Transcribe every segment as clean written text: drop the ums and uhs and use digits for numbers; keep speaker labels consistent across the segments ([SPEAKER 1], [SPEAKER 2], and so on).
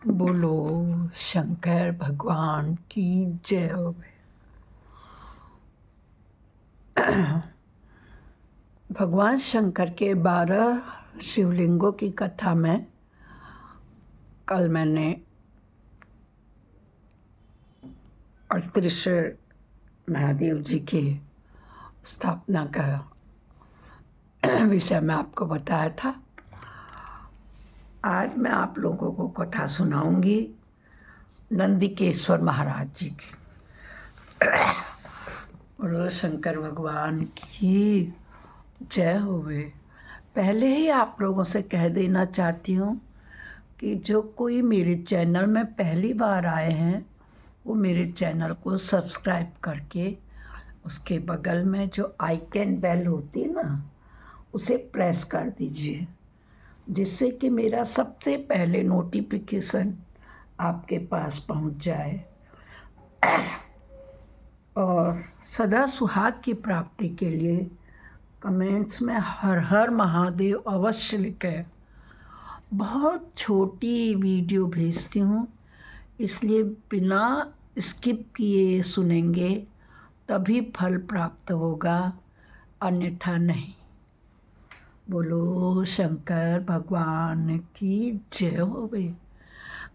[SPEAKER 1] बोलो शंकर भगवान की जय हो। भगवान शंकर के 12 शिवलिंगों की कथा में कल मैंने अड़त्रिश्वर महादेव जी की स्थापना का विषय में आपको बताया था। आज मैं आप लोगों को कथा सुनाऊंगी नंदिकेश्वर महाराज जी की। बोलो शंकर भगवान की जय होवे। पहले ही आप लोगों से कह देना चाहती हूँ कि जो कोई मेरे चैनल में पहली बार आए हैं वो मेरे चैनल को सब्सक्राइब करके उसके बगल में जो आइकन बेल होती है ना उसे प्रेस कर दीजिए, जिससे कि मेरा सबसे पहले नोटिफिकेशन आपके पास पहुंच जाए। और सदा सुहाग की प्राप्ति के लिए कमेंट्स में हर हर महादेव अवश्य लिखें। बहुत छोटी वीडियो भेजती हूँ, इसलिए बिना स्किप किए सुनेंगे तभी फल प्राप्त होगा, अन्यथा नहीं। बोलो शंकर भगवान की जय होवे।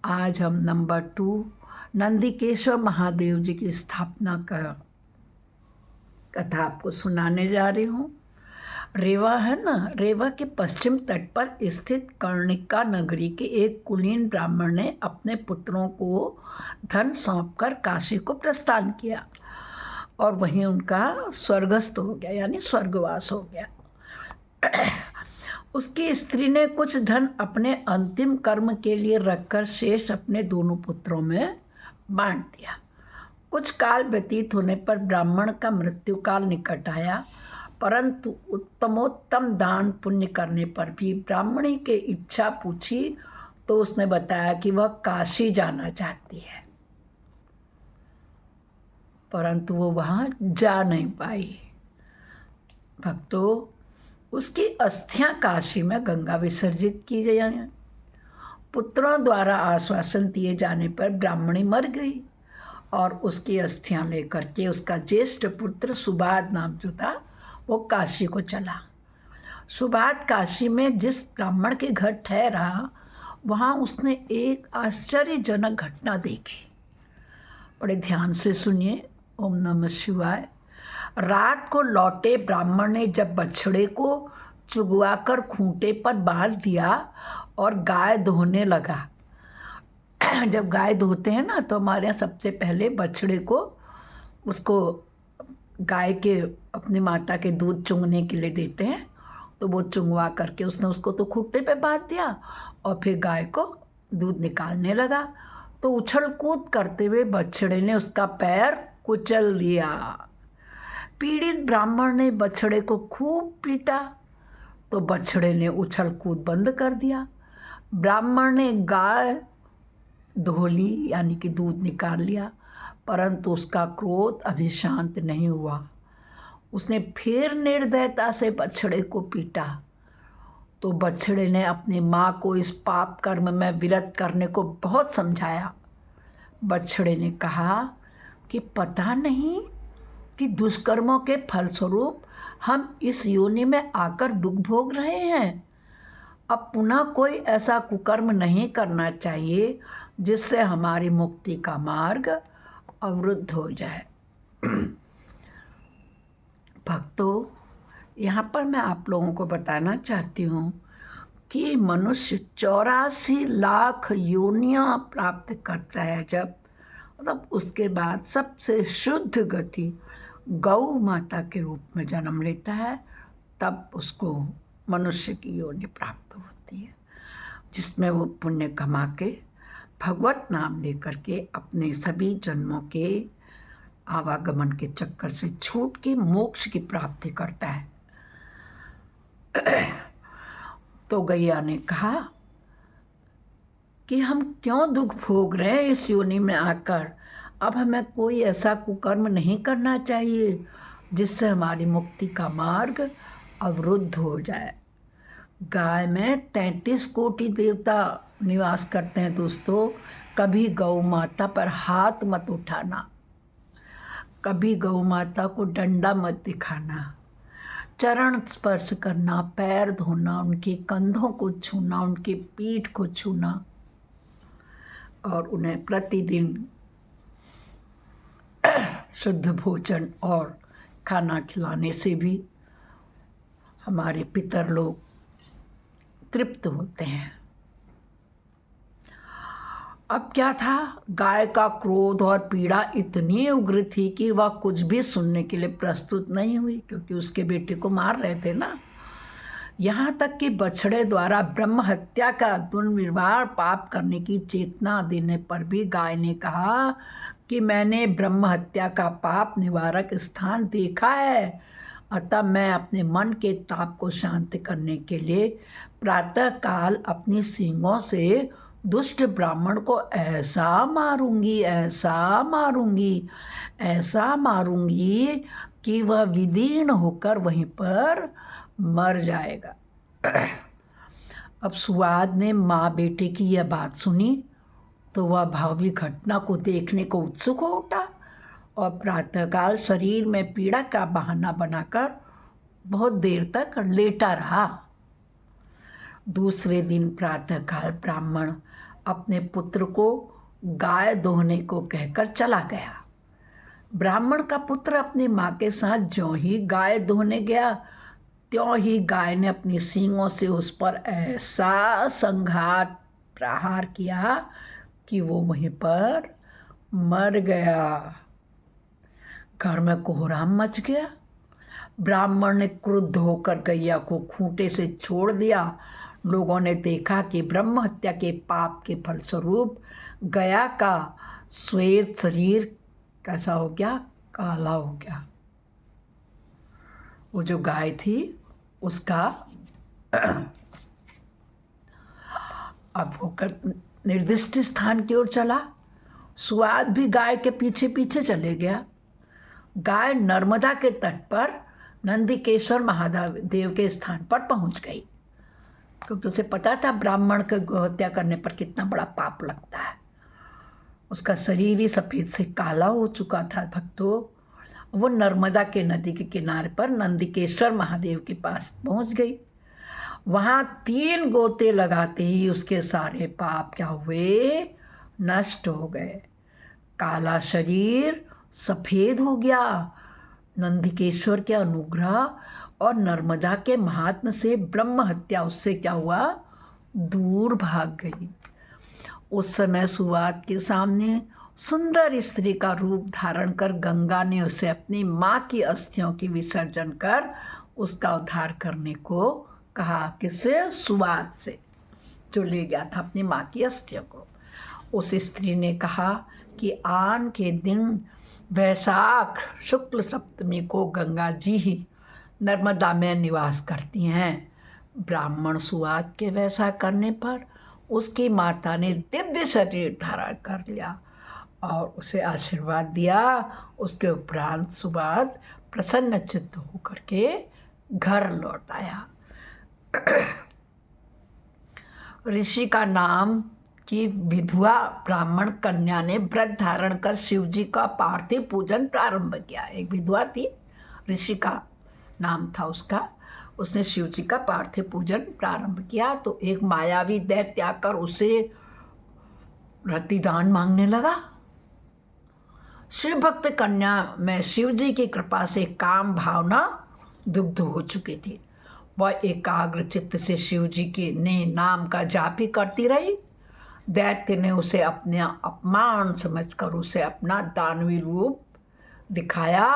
[SPEAKER 1] आज हम नंबर 2 नंदिकेश्वर महादेव जी की स्थापना का कथा आपको सुनाने जा रही हूँ। रेवा है ना, रेवा के पश्चिम तट पर स्थित कर्णिका नगरी के एक कुलीन ब्राह्मण ने अपने पुत्रों को धन सौंपकर काशी को प्रस्थान किया और वहीं उनका स्वर्गस्थ हो गया, यानी स्वर्गवास हो गया। उसकी स्त्री ने कुछ धन अपने अंतिम कर्म के लिए रखकर शेष अपने दोनों पुत्रों में बांट दिया। कुछ काल व्यतीत होने पर ब्राह्मण का मृत्यु काल निकट आया, परंतु उत्तमोत्तम दान पुण्य करने पर भी ब्राह्मणी के इच्छा पूछी तो उसने बताया कि वह काशी जाना चाहती है, परंतु वो वहाँ जा नहीं पाई। भक्तों, उसकी अस्थियां काशी में गंगा विसर्जित की गई। पुत्रों द्वारा आश्वासन दिए जाने पर ब्राह्मणी मर गई और उसकी अस्थियां लेकर के उसका ज्येष्ठ पुत्र सुबाद नाम जो था वो काशी को चला। सुबाद काशी में जिस ब्राह्मण के घर ठहरा वहाँ उसने एक आश्चर्यजनक घटना देखी। बड़े ध्यान से सुनिए। ओम नमः शिवाय। रात को लौटे ब्राह्मण ने जब बछड़े को चुगवाकर खूंटे पर बांध दिया और गाय दोहने लगा। जब गाय धोते हैं ना तो हमारे यहाँ सबसे पहले बछड़े को उसको गाय के अपनी माता के दूध चुंगने के लिए देते हैं, तो वो चुंगवा करके उसने उसको तो खूंटे पे बांध दिया और फिर गाय को दूध निकालने लगा। तो उछल कूद करते हुए बछड़े ने उसका पैर कुचल दिया। पीड़ित ब्राह्मण ने बछड़े को खूब पीटा तो बछड़े ने उछल कूद बंद कर दिया। ब्राह्मण ने गाय धो ली, यानी कि दूध निकाल लिया, परंतु उसका क्रोध अभी शांत नहीं हुआ। उसने फिर निर्दयता से बछड़े को पीटा तो बछड़े ने अपनी माँ को इस पाप कर्म में विरत करने को बहुत समझाया। बछड़े ने कहा कि पता नहीं कि दुष्कर्मों के फलस्वरूप हम इस योनि में आकर दुख भोग रहे हैं। अब पुनः कोई ऐसा कुकर्म नहीं करना चाहिए जिससे हमारी मुक्ति का मार्ग अवरुद्ध हो जाए। भक्तों, यहाँ पर मैं आप लोगों को बताना चाहती हूँ कि मनुष्य 84 लाख योनियाँ प्राप्त करता है जब, मतलब उसके बाद सबसे शुद्ध गति गौ माता के रूप में जन्म लेता है, तब उसको मनुष्य की योनि प्राप्त होती है, जिसमें वो पुण्य कमा के भगवत नाम लेकर के अपने सभी जन्मों के आवागमन के चक्कर से छूट के मोक्ष की प्राप्ति करता है। तो गैया ने कहा कि हम क्यों दुख भोग रहे हैं इस योनि में आकर, अब हमें कोई ऐसा कुकर्म नहीं करना चाहिए जिससे हमारी मुक्ति का मार्ग अवरुद्ध हो जाए। गाय में 33 कोटि देवता निवास करते हैं दोस्तों। कभी गौ माता पर हाथ मत उठाना, कभी गौ माता को डंडा मत दिखाना, चरण स्पर्श करना, पैर धोना, उनके कंधों को छूना, उनकी पीठ को छूना और उन्हें प्रतिदिन शुद्ध भोजन और खाना खिलाने से भी हमारे पितर लोग तृप्त होते हैं। अब क्या था, गाय का क्रोध और पीड़ा इतनी उग्र थी कि वह कुछ भी सुनने के लिए प्रस्तुत नहीं हुई, क्योंकि उसके बेटे को मार रहे थे ना। यहाँ तक कि बछड़े द्वारा ब्रह्म हत्या का दुर्निवार पाप करने की चेतना देने पर भी गाय ने कहा कि मैंने ब्रह्म हत्या का पाप निवारक स्थान देखा है, अतः मैं अपने मन के ताप को शांत करने के लिए प्रातःकाल अपनी सींगों से दुष्ट ब्राह्मण को ऐसा मारूंगी, ऐसा मारूंगी, ऐसा मारूंगी कि वह विदीर्ण होकर वहीं पर मर जाएगा। अब सुवाद ने माँ बेटे की यह बात सुनी तो वह भावी घटना को देखने को उत्सुक हो उठा और प्रातःकाल शरीर में पीड़ा का बहाना बनाकर बहुत देर तक लेटा रहा। दूसरे दिन प्रातःकाल ब्राह्मण अपने पुत्र को गाय दोहने को कहकर चला गया। ब्राह्मण का पुत्र अपनी माँ के साथ ज्यों ही गाय दोहने गया त्यों ही गाय ने अपनी सींगों से उस पर ऐसा संघात प्रहार किया कि वो वहीं पर मर गया। घर में कोहराम मच गया। ब्राह्मण ने क्रुद्ध होकर गैया को खूंटे से छोड़ दिया। लोगों ने देखा कि ब्रह्म हत्या के पाप के फलस्वरूप गया का श्वेत शरीर कैसा हो गया, काला हो गया। वो जो गाय थी उसका अब होकर निर्दिष्ट स्थान की ओर चला। सुवाद भी गाय के पीछे पीछे चले गया। गाय नर्मदा के तट पर नंदिकेश्वर महादेव के स्थान पर पहुंच गई, क्योंकि उसे पता था ब्राह्मण को गौहत्या करने पर कितना बड़ा पाप लगता है। उसका शरीर ही सफ़ेद से काला हो चुका था भक्तों। वो नर्मदा के नदी के किनारे पर नंदिकेश्वर महादेव के पास पहुंच गई। वहाँ 3 गोते लगाते ही उसके सारे पाप क्या हुए, नष्ट हो गए। काला शरीर सफ़ेद हो गया। नंदिकेश्वर के अनुग्रह और नर्मदा के महात्म्य से ब्रह्म हत्या उससे क्या हुआ, दूर भाग गई। उस समय सुवाद के सामने सुंदर स्त्री का रूप धारण कर गंगा ने उसे अपनी माँ की अस्थियों की विसर्जन कर उसका उद्धार करने को कहा। किससे, सुवाद से, जो ले गया था अपनी माँ की अस्थियों को। उस स्त्री ने कहा कि आन के दिन वैशाख शुक्ल सप्तमी को गंगा जी ही नर्मदा में निवास करती हैं। ब्राह्मण सुवाद के वैसा करने पर उसकी माता ने दिव्य शरीर धारण कर लिया और उसे आशीर्वाद दिया। उसके उपरांत सुवाद प्रसन्न चित्त होकर के घर लौट आया। ऋषि का नाम की विधवा ब्राह्मण कन्या ने व्रत धारण कर शिव जी का पार्थिव पूजन प्रारंभ किया। एक विधवा थी, ऋषि का नाम था उसका। उसने शिव जी का पार्थिव पूजन प्रारंभ किया तो एक मायावी दैत्य आकर उसे रतिदान मांगने लगा। शिव भक्त कन्या में शिव जी की कृपा से काम भावना दुग्ध हो चुकी थी। वह एकाग्र चित्त से शिव जी के नाम का जाप ही करती रही। दैत्य ने उसे अपने अपमान समझकर उसे अपना दानवी रूप दिखाया।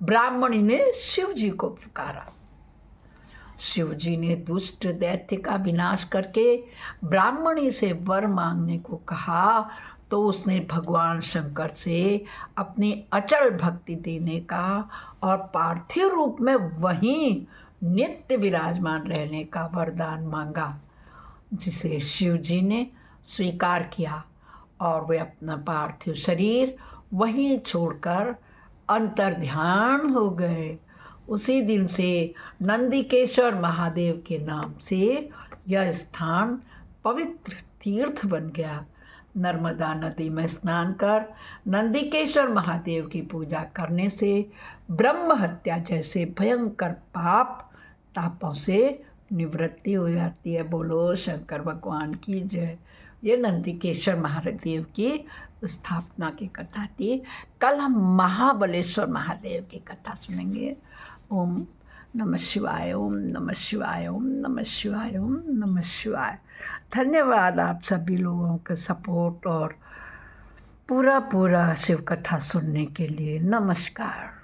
[SPEAKER 1] ब्राह्मणी ने शिव जी को पुकारा। शिव जी ने दुष्ट दैत्य का विनाश करके ब्राह्मणी से वर मांगने को कहा तो उसने भगवान शंकर से अपनी अचल भक्ति देने का और पार्थिव रूप में वहीं नित्य विराजमान रहने का वरदान मांगा, जिसे शिव जी ने स्वीकार किया और वे अपना पार्थिव शरीर वहीं छोड़कर अंतर्ध्यान हो गए। उसी दिन से नंदिकेश्वर महादेव के नाम से यह स्थान पवित्र तीर्थ बन गया। नर्मदा नदी में स्नान कर नंदिकेश्वर महादेव की पूजा करने से ब्रह्म हत्या जैसे भयंकर तापों से निवृत्ति हो जाती है। बोलो शंकर भगवान की जय। ये नंदिकेश्वर महादेव की स्थापना की कथा थी। कल हम महाबलेश्वर महादेव की कथा सुनेंगे। ओम नमः शिवाय, ओम नमः शिवाय, ओम नमः शिवाय, ओम नमः शिवाय। धन्यवाद आप सभी लोगों के सपोर्ट और पूरा शिव कथा सुनने के लिए। नमस्कार।